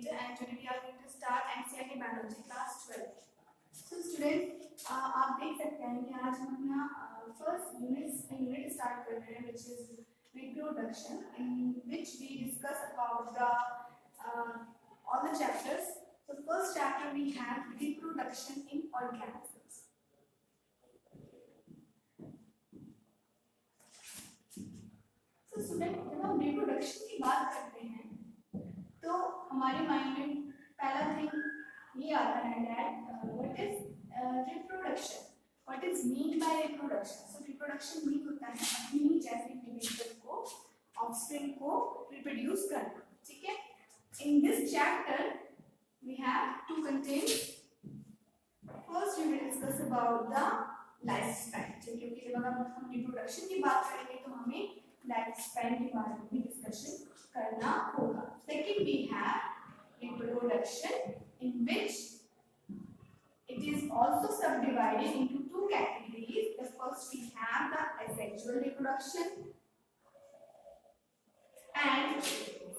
educator and today we are going to start NCERT Biology class 12. So students, आप देख सकते हैं कि आज हम अपना फर्स्ट यूनिट स्टार्ट कर रहे हैं which is reproduction, in which we discuss about the all the chapters. So first chapter we have reproduction in organisms. So student, जब हम reproduction की बात करते हैं तो हमारे माइंड में पहला थिंग ये आता है that what is reproduction, what is mean by reproduction. So reproduction mean होता है अपनी ही जैसे individual को offspring को reproduce करना, ठीक है. In this chapter we have two contents. First we will discuss about the lifespan, क्योंकि जब हम reproduction की बात करेंगे तो हमें lifespan के बारे में भी discussion करना होगा. Second we have reproduction, in which it is also subdivided into two categories. The first we have the asexual reproduction and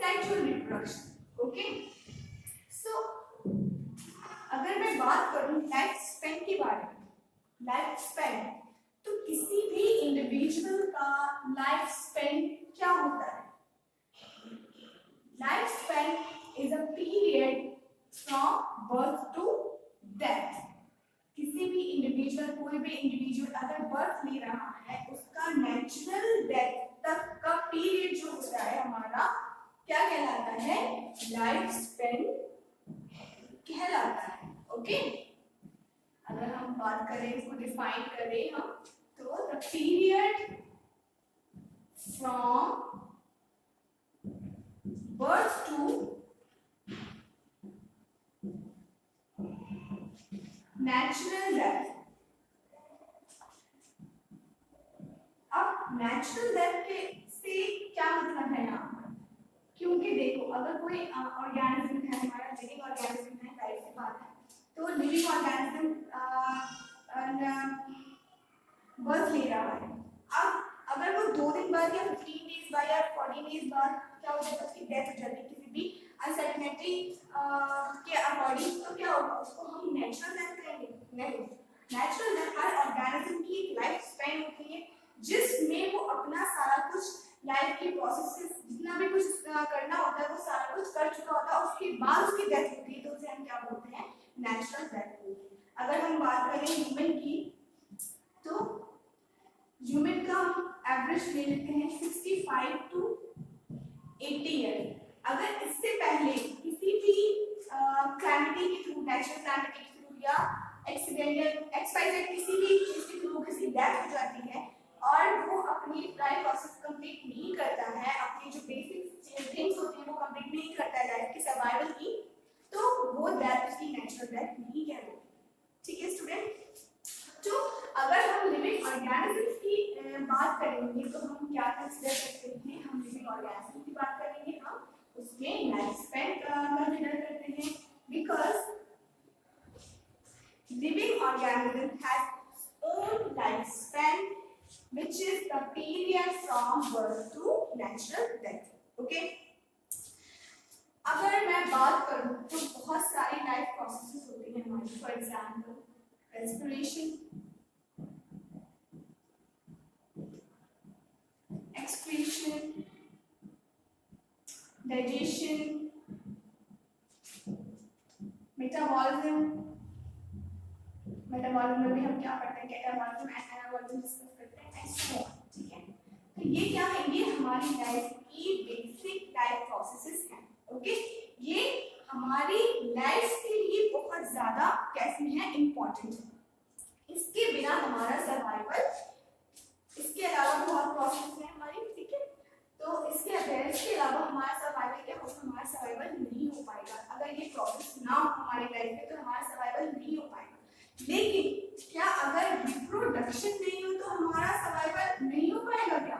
sexual reproduction. Okay, so अगर मैं बात करूं लाइफ स्पैन के बारे में, लाइफ स्पैन तो किसी भी इंडिविजुअल का लाइफ स्पैन क्या होता है? Life span is a period from birth to death. किसी भी इंडिविजुअल, कोई भी इंडिविजुअल अगर बर्थ ले रहा है उसका नेचुरल डेथ तक का पीरियड जो होता है हमारा क्या कहलाता है? लाइफ स्पैन कहलाता है. ओके, अगर हम बात करें, इसको डिफाइन करें हम, तो the period from birth to natural death. अब natural death के से क्या मतलब है यहाँ पर? क्योंकि देखो अगर कोई ऑर्गेनिज्म है, हमारा लिविंग ऑर्गेनिज्म है, जाहिर सी बात है, तो लिविंग ऑर्गेनिज्म बर्थ ले रहा है. अब अगर वो 2 दिन बाद या 15 डेज बाद या 40 डेज बाद क्या हो जाता है, उसकी डेथ हो जाती है किसी भी अनसर्टेनिटी के अकॉर्डिंग, तो क्या होगा, उसको हम नेचुरल डेथ कहेंगे? नहीं. नेचुरल डेथ हर ऑर्गेनिज्म की एक लाइफ स्पैन होती है जिसमें वो अपना सारा कुछ लाइफ की प्रोसेसेस जितना भी कुछ करना होता है वो सारा कुछ कर चुका होता है, उसके बाद उसकी डेथ होती है, तो उसे हम क्या बोलते हैं? नेचुरल डेथ बोलते हैं. अगर हम बात करें ह्यूमन की, तो ह्यूमन का हम एवरेज ले लेते हैं 65 टू 80 ईयर. अगर इससे पहले किसी भी कैलेमिटी के थ्रू, नेचुरल कैलेमिटी के थ्रू या एक्सीडेंटल एक्सपाइरेट किसी भी चीज के थ्रू किसी डेथ हो जाती है और वो अपनी लाइफ प्रोसेस कंप्लीट नहीं करता है, अपनी जो बेसिक थिंग्स होती है वो कंप्लीट नहीं करता है लाइफ की सर्वाइवल की, तो वो डेथ उसकी नेचुरल डेथ नहीं कहलाती. ठीक है स्टूडेंट, तो अगर हम लिविंग ऑर्गेनिज्म्स की बात करेंगे तो हम क्या कंसीडर करते हैं? हम लिविंग ऑर्गेनिज्म की बात करेंगे, हम उसमें लाइफ स्पैन कंसीडर करते हैं, because living organism has own life span which is the period from birth to natural death. Okay, अगर मैं बात करूं तो बहुत सारी लाइफ प्रोसेसेस होती हैं हमारी. For example respiration, excretion, digestion, metabolism. Metabolism में भी हम क्या पढ़ते हैं? कैटाबॉलिज्म एंड एनाबॉलिज्म डिस्कस करते हैं. ठीक है, तो ये क्या है? ये हमारी लाइफ की बेसिक लाइफ प्रोसेसेस हैं. ओके, ये हमारी लाइफ के लिए बहुत ज्यादा कैसी है? इंपॉर्टेंट है. इसके बिना हमारा सर्वाइवल, इसके अलावा बहुत प्रोसेस है हमारी, ठीक है, तो इसके अलावा हमारा सर्वाइवल क्या होगा? हमारा सर्वाइवल नहीं हो पाएगा. अगर ये प्रोसेस ना हो हमारी लाइफ में तो हमारा सर्वाइवल नहीं हो पाएगा. लेकिन क्या अगर रिप्रोडक्शन नहीं हो तो हमारा सर्वाइवल नहीं हो पाएगा क्या?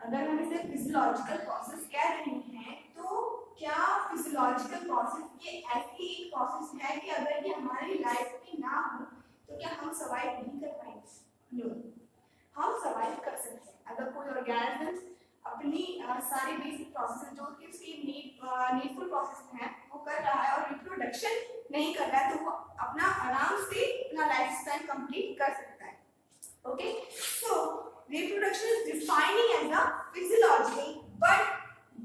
अगर हम इसे फिजियोलॉजिकल प्रोसेस कह रहे हैं तो क्या फिजियोलॉजिकल प्रोसेस ये ऐसी एक प्रोसेस है कि अगर ये हमारी लाइफ में ना हो तो क्या हम सर्वाइव नहीं कर पाएंगे? नो, हम सर्वाइव कर सकते हैं. अगर कोई ऑर्गेनिज्म अपनी सारी बेसिक प्रोसेस जो कि उसकी है तो वो अपना आराम से अपना लाइफ स्पैन कंप्लीट कर सकता है. Okay, so reproduction is defining as a physiological, but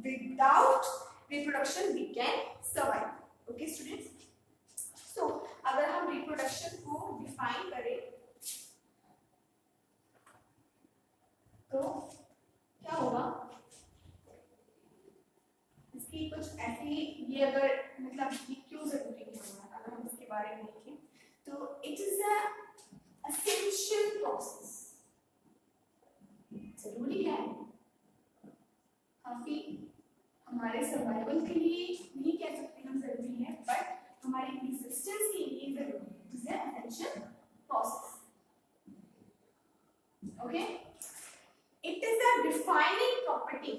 without reproduction we can survive. Okay students, so अगर हम reproduction को define करें तो क्या होगा, इसकी कुछ ऐसी, ये अगर मतलब ये क्यों जरूरी है हमारा, अगर हम इसके बारे में देखें तो it is a essential process. जरूरी है, काफी हमारे सर्वाइवल के लिए नहीं कह सकते हम जरूरी है, बट हमारी एग्जिस्टेंस के लिए जरूरी है. It is a essential process. Okay, it is a defining property.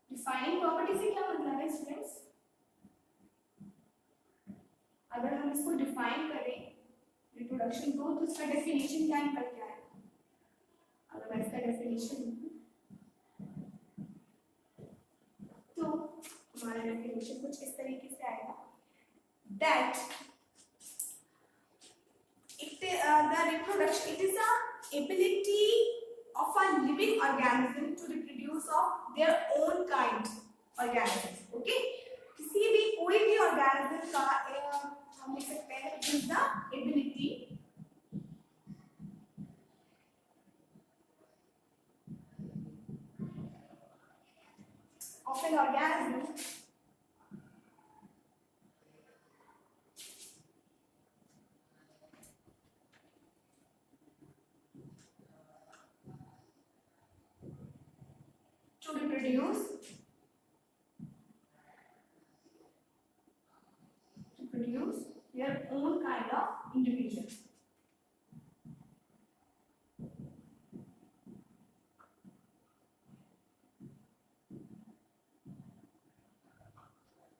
Defining property से क्या मतलब है स्टूडेंट्स, अगर हम इसको डिफाइन करें रिप्रोडक्शन को तो इसका डेफिनेशन क्या निकल के आएगा. अगर मैं इसका डेफिनेशन तो हमारा डेफिनेशन कुछ इस तरीके से आएगा, that the reproduction, it is the ability of a living organism to reproduce of their own kind organism. Okay, किसी भी कोई भी organism का हम लिख सकते हैं it is the ability of an organism to reproduce their own kind of individual.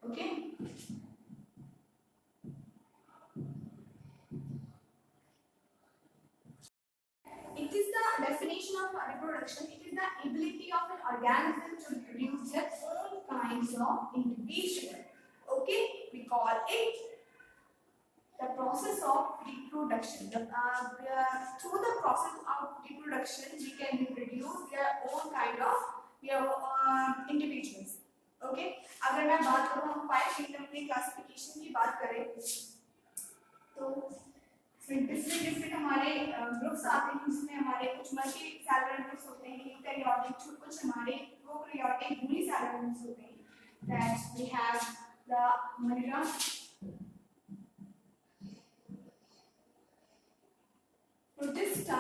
Okay, it is the definition of reproduction. It is the ability of an organism to reproduce their own kinds of individual. Okay, we call it the process of reproduction. Through the process of reproduction, we can reproduce their own kind of individuals. Okay, अगर मैं बात करूँ हम 5 kingdom की classification की बात करें तो डिफरेंट हमारे ग्रुप्स आते हैं, जिसमें हमारे कुछ मल्टी सेलुलर ग्रुप्स होते हैं, यूकैरियोटिक, कुछ हमारे प्रोकैरियोटिक यूनिसेलुलर ग्रुप्स होते हैं. That we have the monera, protista,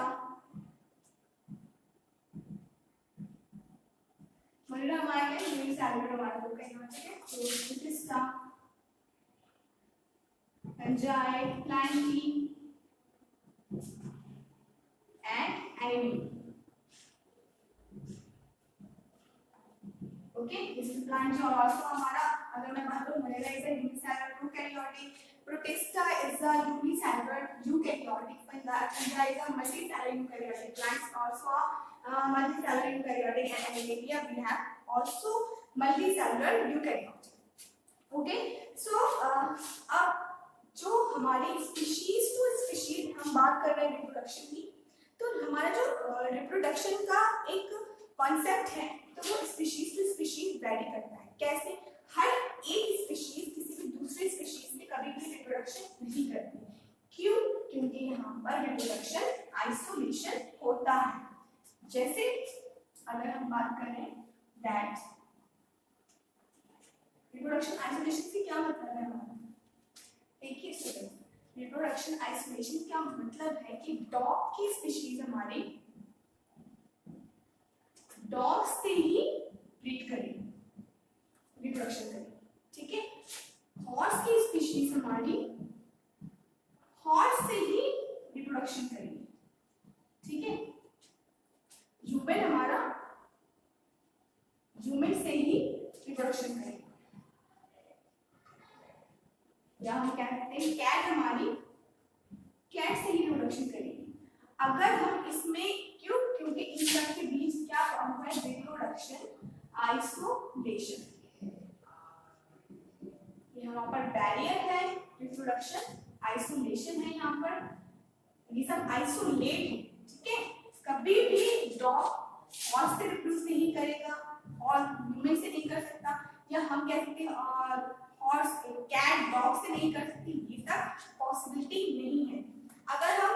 monera हमारे यूनिसेलुलर हमारे प्रोकैरियोटिक है, तो protista, fungi, plantae and animal. Okay, this is plant और also हमारा अगर मैं बात करूँ malaria is a unicellular prokaryotic, protista is a unicellular eukaryotic, fungi is a multicellular eukaryotic, plants also multicellular eukaryotic, and animalia we have also multicellular eukaryotic. Okay, so अब जो हमारी species to species हम बात कर रहे हैं reproduction की, तो हमारा जो रिप्रोडक्शन का एक कॉन्सेप्ट है तो वो स्पीशीज टू स्पीशीज वैरी करता है. कैसे? हर एक स्पीशीज किसी भी दूसरे स्पीशीज में कभी भी रिप्रोडक्शन नहीं करती. क्यों? क्योंकि यहाँ पर रिप्रोडक्शन आइसोलेशन होता है. जैसे अगर हम बात करें दैट रिप्रोडक्शन आइसोलेशन से क्या मतलब है हमारा, देखिए स्टूडेंट, रिप्रोडक्शन आइसोलेशन क्या मतलब है कि डॉग की स्पीशीज हमारी डॉग से ही ब्रीड करेगी, रिप्रोडक्शन करेगी. ठीक है, हॉर्स की स्पीशीज हमारी हॉर्स से ही रिप्रोडक्शन करेगी. ठीक है, ह्यूमन हमारा ह्यूमन से ही रिप्रोडक्शन करेगी. या हम क्या कहते हैं कैट हमारी कैट से ही रिप्रोडक्शन करेगी. अगर हम इसमें क्यों क्योंकि इन सब के बीच क्या फॉर्म हुआ है, रिप्रोडक्शन आइसोलेशन। यहाँ पर बैरियर है, रिप्रोडक्शन आइसोलेशन है, यहाँ पर ये सब आइसोलेट है, ठीक है। कभी भी डॉग हॉर्स से रिप्रोड्यूस नहीं करेगा और ह्यूमन से नहीं कर सकता, या हम कह सकते हैं हॉर्स कैट डॉग से नहीं कर सकती, ये सब पॉसिबिलिटी नहीं है। अगर हम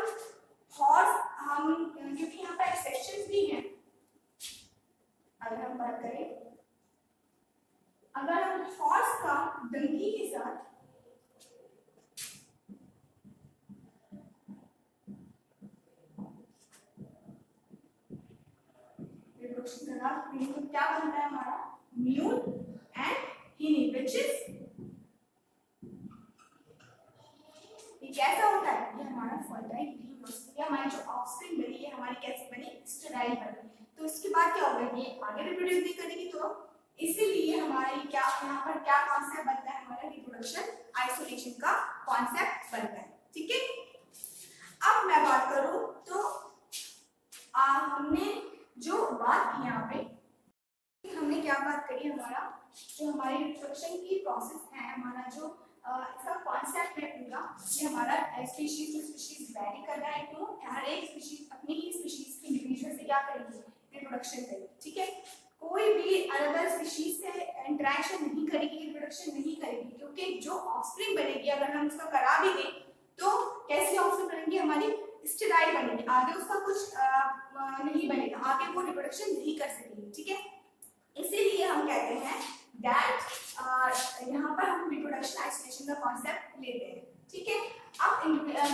हॉर्स क्योंकि यहाँ पर एक्सेप्शंस भी हैं, अगर हम बात करें, अगर हम हॉर्स का डंकी के साथ रिप्रोडक्शन करा तो क्या बनता है हमारा, म्यूल एंड हिनी, व्हिच इज ये कैसा होता है, ये हमारा फर्टाइल नहीं हो सकता, हमारी जो ऑफस्प्रिंग बनी है हमारी कैसे बनी, स्टेराइल बनी। तो इसके बाद क्या होगा, ये आगे रिप्रोड्यूस नहीं करेगी, तो इसीलिए हमारे क्या यहाँ पर क्या कॉन्सेप्ट बनता है, हमारा रिप्रोडक्शन आइसोलेशन का कॉन्सेप्ट बनता है, ठीक है। अब मैं बात करूं तो हमने जो बात की यहाँ पे, हमने क्या बात करी, हमारा जो हमारी रिप्रोडक्शन की प्रोसेस है, हमारा जो इसका कॉन्सेप्ट है पूरा, ये हमारा स्पीशीज टू स्पीशीज वैरी कर रहा है, तो हर एक स्पीशीज अपनी ही स्पीशीज की इंडिविजुअल से क्या करेगी, रिप्रोडक्शन करेगी, ठीक है। कोई भी अदर स्पीशीज से इंटरेक्शन नहीं करेगी, रिप्रोडक्शन नहीं करेगी, क्योंकि जो ऑफस्प्रिंग बनेगी अगर हम उसका करा भी दें तो कैसी ऑफस्प्रिंग बनेगी, हमारी स्टेराइल बनेगी, आगे उसका कुछ नहीं बनेगा, आगे वो रिप्रोडक्शन नहीं कर सकेगी, ठीक है। इसीलिए हम कहते हैं दैट यहाँ पर हम रिप्रोडक्शन आइसोलेशन का कॉन्सेप्ट लेते हैं, ठीक है। अब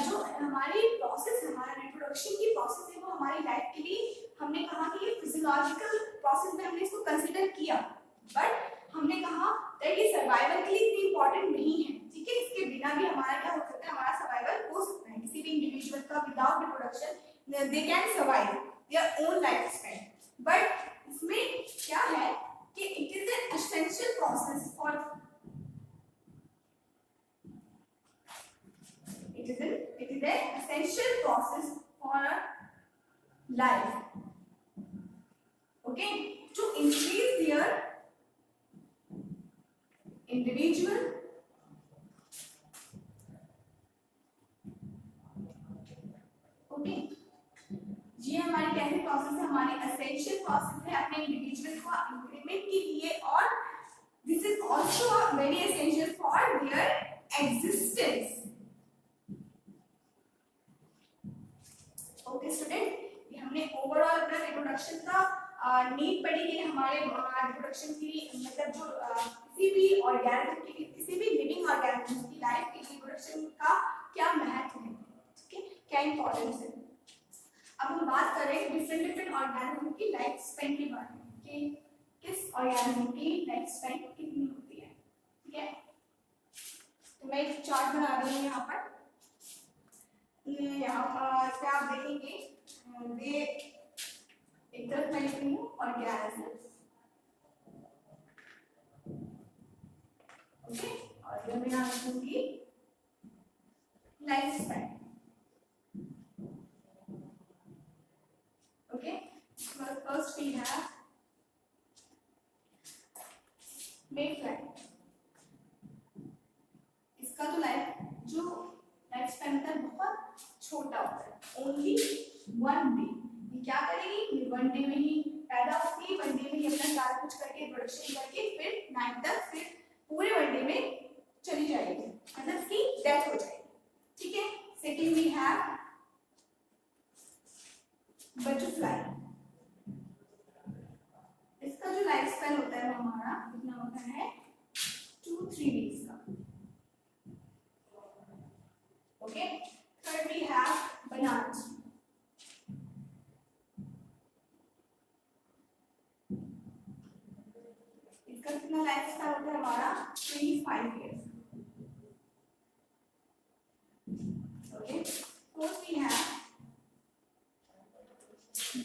जो हमारी प्रोसेस, हमारा रिप्रोडक्शन की प्रोसेस है, वो हमारी लाइफ के लिए हमने कहा कि ये फिजियोलॉजिकल प्रोसेस में हमने इसको कंसीडर किया, बट हमने कहा दैट ये सर्वाइवल के लिए इतनी इंपॉर्टेंट नहीं है, ठीक है। इसके बिना भी हमारा क्या हो सकता है, हमारा सर्वाइवल हो सकता है, किसी भी इंडिविजुअल का without reproduction they can survive their own life span, but इसमें क्या है कि it is an essential process for it is an essential process for life, okay, to increase their individual okay, ये हमारी कैसी प्रोसेस है, हमारी एसेंशियल प्रोसेस है अपने इंडिविजुअल को इंक्रीमेंट के लिए, और this is also very essential for their existence. Okay student, ये हमने ओवरऑल अपना रिप्रोडक्शन का नीड पढ़ी कि हमारे रिप्रोडक्शन की मतलब जो किसी भी ऑर्गेनिज्म की, किसी भी लिविंग ऑर्गेनिज्म की लाइफ के रिप्रोडक्शन का क्या महत्व है, ठीक है, क्या इंपॉर्टेंस है। अब हम बात करें डिफरेंट ऑर्गेनिज्म की लाइफ स्पैन के बारे में कि किस ऑर्गेनिज्म की लाइफ स्पैन कितनी होती है, ठीक है। तो मैं एक चार्ट बना रही हूँ यहाँ पर, यहाँ पे आप देखेंगे वे एक तरफ मैं लिखती हूँ ऑर्गेनिज्म, ओके, और ये मैं यहाँ लिखूंगी life span, okay. First we have mayfly, इसका तो लाइफ स्पैन होता है बहुत छोटा होता है, ओनली 1 डे। ये क्या करेगी, ये 1 डे में ही पैदा होती है, 1 डे में ही अपना सारा कुछ करके प्रोडक्शन करके फिर 9 तक फिर पूरे 1 डे में चली जाएगी, मतलब इसकी डेथ हो जाएगी, ठीक है। सेकंड वी हैव बटरफ्लाई, इसका जो लाइफ स्पैन होता है वो हमारा कितना होता है, 2-3 डेज का, okay. Third we have banana, इसका कितना लाइफ स्पैन होता है हमारा 25 years, okay. Fourth we have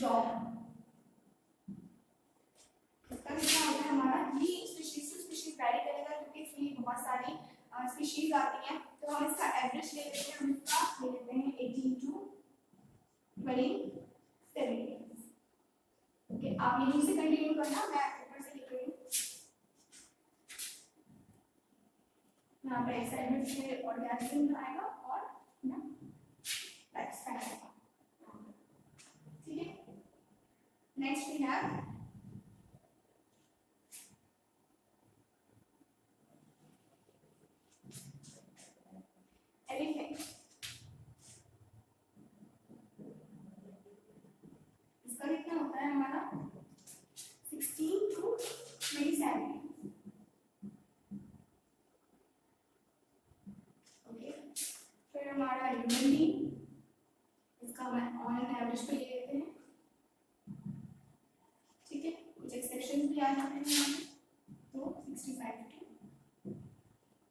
dog, इसका कितना होता है हमारा, ये स्पीशीज टू स्पीशीज वैरी करेगा क्योंकि इसमें बहुत सारी स्पीशीज आती हैं, तो हम इसका एवरेज ले लेते हैं, हम इसका ले लेते हैं 18 to 27 years, आप यहीं से कंटिन्यू करना, मैं ऊपर से लिख रही हूँ। यहाँ पे एक्साइटमेंट से ऑर्गेनिज्म आएगा और ना लाइफ स्पैन आएगा, ठीक है। Next we have elephant. इसका कितना होता है हमारा 16 to 27, ओके। फिर हमारा ह्यूमन बीइंग, इसका हम ऑन एन एवरेज पे ले लेते हैं, ठीक है। कुछ एक्सेप्शन भी आ जाते हैं यहाँ पे, तो 65 to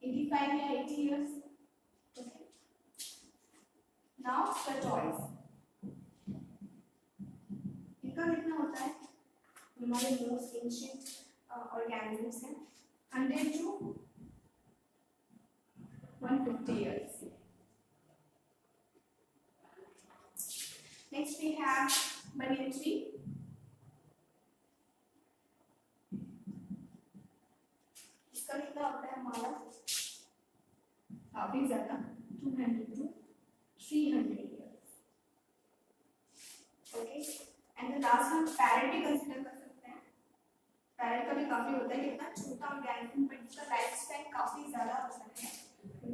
85 या 80 इयर्स, ओके। नाउ टर्टोइज, इनका कितना होता है, हमारे मोस्ट एंशिएंट ऑर्गेनिजम्स हैं, 100 to 150 years. Next we have banyan tree. इसका कितना होता है हमारा काफी ज्यादा 200 to 300 years, okay. And the last one parrot भी कंसीडर कर सकते हैं। पैरेट का भी काफी होता है, कितना छोटा ऑर्गेनिज्म बट इसका लाइफ स्पैन काफी ज्यादा होता है,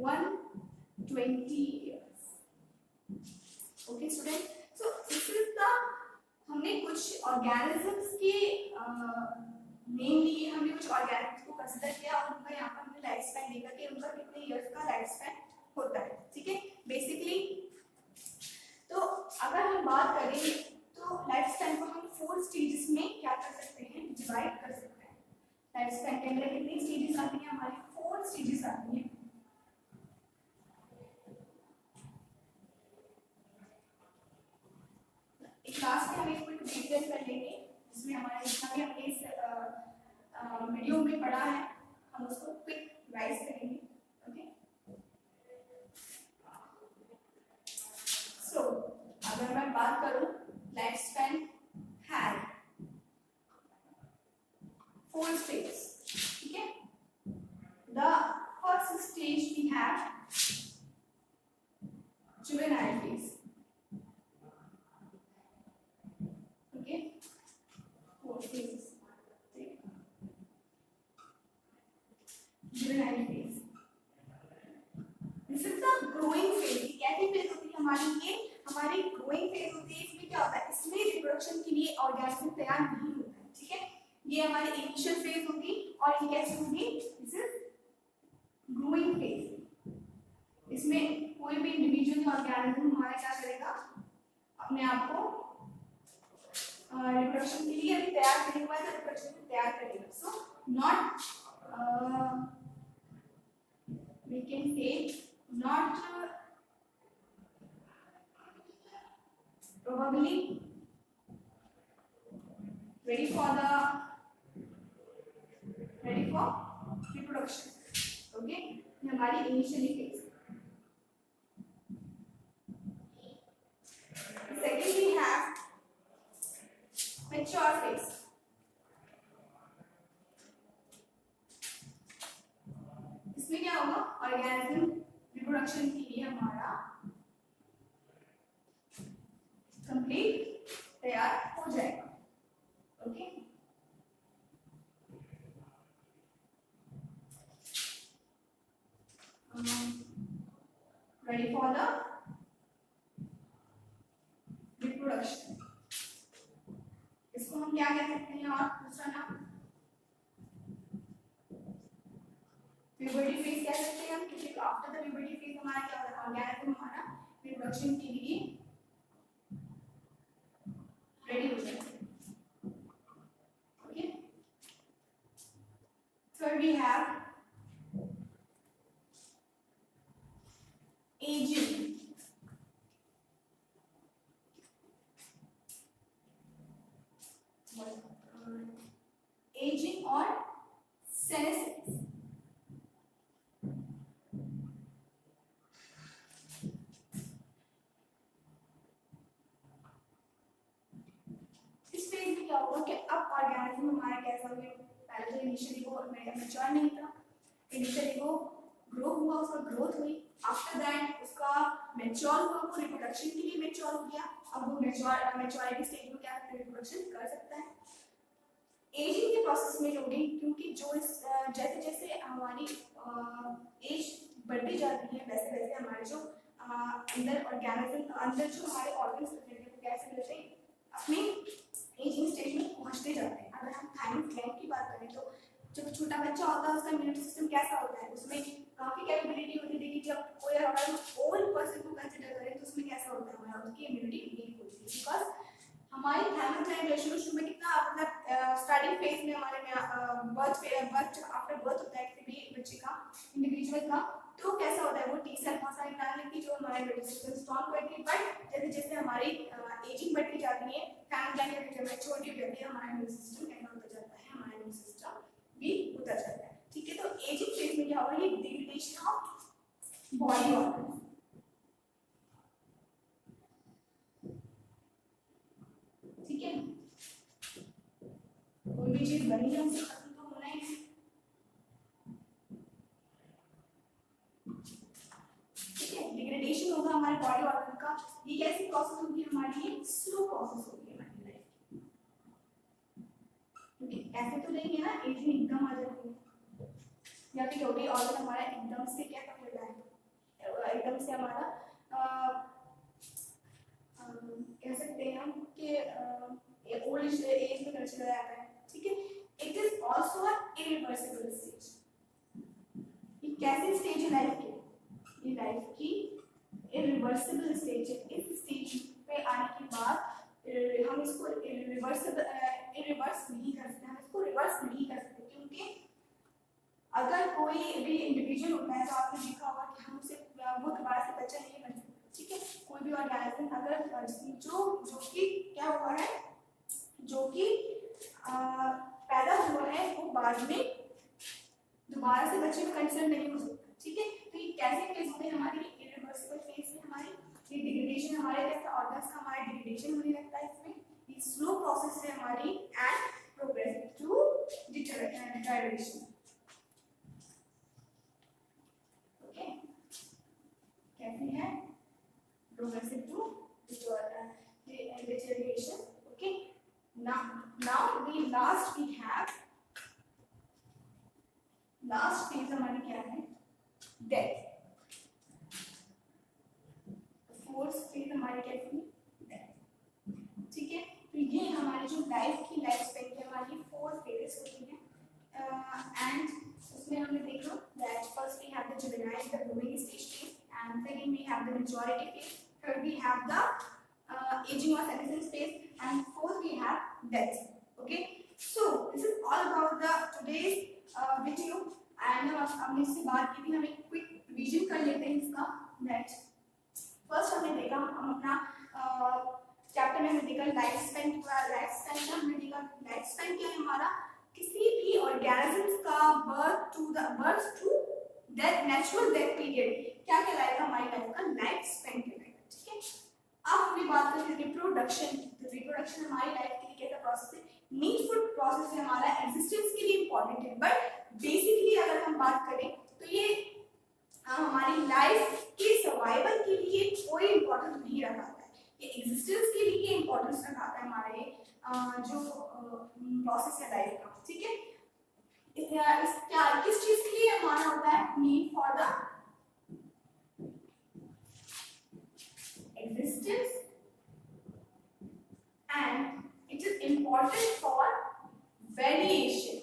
120 years, okay student. So this is the, हमने कुछ ऑर्गेनिजम्स के नेम लिए, हमने कुछ ऑर्गेनिजम्स को कंसीडर किया और उनका यहाँ पर हमने लाइफ स्पैन देखा कि उनका कितने इयर्स का लाइफ स्पैन होता है, ठीक है। बेसिकली तो अगर हम बात करें तो लाइफ स्पैन को हम 4 स्टेजेस में क्या कर सकते हैं, डिवाइड कर सकते हैं। लाइफ स्पैन के अंदर कितनी स्टेजेस आती हैं हमारी, 4 स्टेजेस आती हैं। एक क्लास में हम एक क्विक रिवीजन कर लेंगे, जिसमें हमारे जितना भी हमने इस वीडियो में पढ़ा है हम उसको क्विक रिवाइज करेंगे, ओके। सो अगर मैं बात करूं, लाइफ स्पैन हैज 4 stages, ठीक है। The first stage we have juvenile phase, okay, 4 phases, juvenile phase, this is the growing phase। कैसी फेज होती है हमारी, ये हमारी ग्रोइंग फेज होती है। इसमें क्या होता है, इसमें रिप्रोडक्शन के लिए ऑर्गेनिज्म तैयार नहीं होता है, ठीक है। ये हमारी इनिशियल फेज होगी और ये कैसी होगी, दिस इज ग्रोइंग फेज। इसमें कोई भी इंडिविजुअल ऑर्गेनिज्म हमारा क्या करेगा, अपने आप को रिप्रोडक्शन के लिए अभी तैयार नहीं हुआ है तो रिप्रोडक्शन तैयार करेगा। So not we can say not probably ready for reproduction, okay। ये हमारी initially phase. Second we have mature phase. इसमें क्या होगा, ऑर्गेनिज्म रिप्रोडक्शन के लिए हमारा कंप्लीट तैयार हो जाएगा, okay. Ready for the reproduction, इसको हम क्या कह सकते हैं, और दूसरा नाम प्यूबर्टी फेज कह सकते हैं हम, क्योंकि आफ्टर द प्यूबर्टी फेज हमारा क्या होता है, ऑर्गेनिज्म हमारा रिप्रोडक्शन के लिए रेडी हो जाएगा, okay. Third we have ageing. Ageing और सेनेसेंस, इस फेज में क्या होगा कि ऑर्गेनिज्म हमारा कैसा हो गया, पहले तो इनिशियली वो मैच्योर नहीं था, इनिशियली वो ग्रो हुआ, उसका ग्रोथ हुई, आफ्टर दैट उसका मैच्योर हुआ, वो रिप्रोडक्शन के लिए मैच्योर हो गया, अब वो मैच्योरिटी स्टेज में क्या रिप्रोडक्शन कर सकता है। एजिंग के प्रोसेस में जो भी, क्योंकि जो जैसे जैसे हमारी एज बढ़ती जाती है वैसे वैसे हमारे जो अंदर ऑर्गेनिज्म, अंदर जो हमारे ऑर्गन्स होते हैं वो कैसे रहते हैं, अपने एजिंग स्टेज में पहुंचते जाते हैं। अगर हम थायराइड ग्लैंड की बात करें तो जब छोटा बच्चा होता है उसका इम्यून सिस्टम कैसा होता है, उसमें काफी कैपेबिलिटी होती है, लेकिन जब कोई अगर हम ओल्ड पर्सन को कंसीडर करें तो उसमें कैसा होता है, हमारा उसकी इम्यूनिटी वीक होती है, बिकॉज हमारी थायराइड रेशियो शुरू में कितना, मतलब स्टार्टिंग फेज में हमारे में बर्थ आफ्टर बर्थ होता है किसी भी बच्चे का, इंडिविजुअल का, तो कैसा होता है वो टी सेल बहुत सारी निकालने की जो हमारे इम्यून सिस्टम स्ट्रॉन्ग करती है, बट जैसे जैसे हमारी एजिंग बढ़ती जाती है, थायराइड ग्लैंड जब मैच्योरिटी हो जाती है, हमारा इम्यून सिस्टम कैसा होता जाता है, हमारा इम्यून सिस्टम वीक होता जाता है। ठीक है, तो एजिंग फेज में क्या होगा, ये डिग्रेडेशन ऑफ बॉडी ऑर्गन, ठीक है, कोई भी चीज बनी है उसे खत्म तो होना ही है, ठीक है, डिग्रेडेशन होगा हमारे बॉडी ऑर्गन का, ये कैसी प्रोसेस होगी हमारी, ये स्लो प्रोसेस होगी हमारी लाइफ की, ऐसे तो नहीं है ना एजिंग एकदम आ जाती है, या फिर बॉडी ऑर्गन हमारा एकदम से क्या कर लेता है, एकदम से हमारा कह सकते हैं हम कि ओल्ड एज में चला जाता है, ठीक है। It is also a irreversible stage, ये कैसी स्टेज है लाइफ की, ये लाइफ की इरिवर्सिबल स्टेज है। इस स्टेज पे आने के बाद हम इसको रिवर्स नहीं कर सकते, हम इसको रिवर्स नहीं कर सकते, क्योंकि अगर कोई भी इंडिविजुअल होता है तो आपने देखा होगा कि हम उसे वो दोबारा से बच्चा नहीं बन सकता, ठीक है, कोई भी ऑर्गेनिज्म अगर जो कि क्या हुआ है, जो कि पैदा हुआ है वो बाद में दोबारा से बच्चे में कंसिडर नहीं हो सकता, ठीक है। तो ये कैसे फेज होते हैं हमारी, इरिवर्सिबल फेज में हमारी ये डिग्रेडेशन, हमारे कैसे ऑर्गन्स का हमारा डिग्रेडेशन होने लगता है, इसमें ये स्लो प्रोसेस है हमारी एंड प्रोग्रेसिव टू डिटरेशन, ओके, कैसे है progressive to deterioration, okay. Now we have last phase हमारी क्या है, death, fourth phase हमारी कैसी है, death, ठीक है। तो ये हमारी जो लाइफ स्पेन की हमारी 4 फेजेस होती है, एंड उसमें हमने देखा that first we have the juvenile, the blooming stage, and second we have the maturity phase, third we have the aging or senescence phase, and fourth we have death, okay. So this is all about the today's video, and हमने इससे बात की थी, हम एक quick revision कर लेते हैं इसका, that फर्स्ट हमने देखा, हम अपना चैप्टर में हमने देखा लाइफ स्पैन का, हमने देखा लाइफ स्पैन क्या है हमारा, किसी भी ऑर्गेनिज्म का birth to death, natural death period क्या कहलाएगा, हमारी लाइफ का लाइफ स्पैन कहलाएगा, ठीक है। अब हमने बात करें रिप्रोडक्शन की, तो रिप्रोडक्शन हमारी लाइफ के लिए कैसा प्रोसेस है, नीडफुल प्रोसेस है, हमारा एग्जिस्टेंस के लिए इंपॉर्टेंट है, बट बेसिकली अगर हम बात करें तो ये हमारी लाइफ के सर्वाइवल के लिए कोई इंपॉर्टेंस नहीं रखाता है, ये एग्जिस्टेंस के लिए इंपॉर्टेंस रखाता है हमारे जो प्रोसेस है लाइफ का, ठीक है। किस चीज के लिए हमारा होता है, need for the existence and it is important for variation,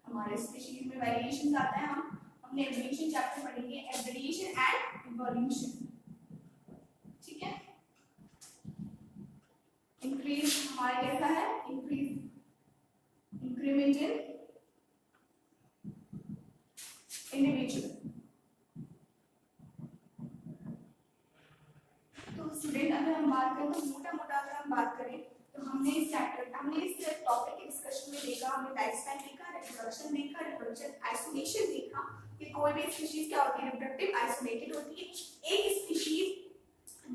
हमारे स्पीशीज में वेरिएशन आता है, हमने एवोल्यूशन चैप्टर पढ़ेंगे, वेरिएशन एंड इवोल्यूशन, ठीक है। इंक्रीज हमारा कैसा है, इंक्रीमेंट इन इंडिविजुअल, तो स्टूडेंट अगर हम बात करें तो मोटा अगर हम बात करें तो हमने इस टॉपिक के डिस्कशन में देखा, हमने लाइफ स्पैन देखा, रिप्रोडक्शन आइसोलेशन देखा कि कोई भी स्पीशीज क्या होती है, रिप्रोडक्टिव आइसोलेटेड होती है, एक स्पीशीज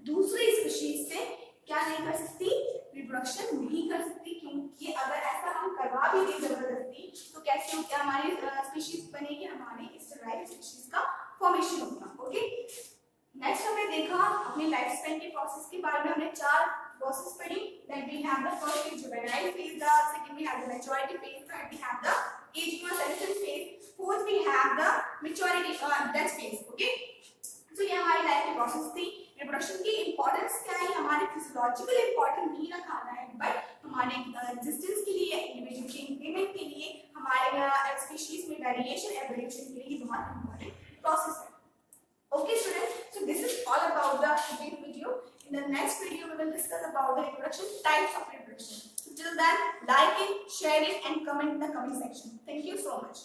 दूसरी स्पीशीज से क्या नहीं कर सकती, रिप्रोडक्शन नहीं कर सकती, क्योंकि अगर ऐसा हम करवा ही दी जबरदस्ती तो कैसे होगी हमारी स्पीशीज बनेगी, हमारी इस लाइफ स्पीशीज का फॉर्मेशन होगा। ओके, नेक्स्ट हमने देखा अपने लाइफ स्पैन के प्रोसेस के बारे में, हमने 4 प्रोसेस पढ़ी। Then we have the first phase juvenile phase, the second we have the maturity phase, third we have the ageing और selection phase, fourth we have the maturity death phase. Okay, तो ये हमारी life की process थी। Reproduction की importance क्या है, हमारे फिजियोलॉजिकल इंपॉर्टेंट नहीं रखा है, बट हमारे एग्जिस्टेंस के लिए, इंडिविजुअल के इंक्रीमेंट के लिए, हमारे स्पीशीज में वेरिएशन एवोल्यूशन के लिए बहुत इंपॉर्टेंट प्रोसेस है। Okay students, so this is all about the today's video. In the next video we will discuss about the reproduction, types of reproduction. So till then, like it, share it and comment in the comment section. Thank you so much.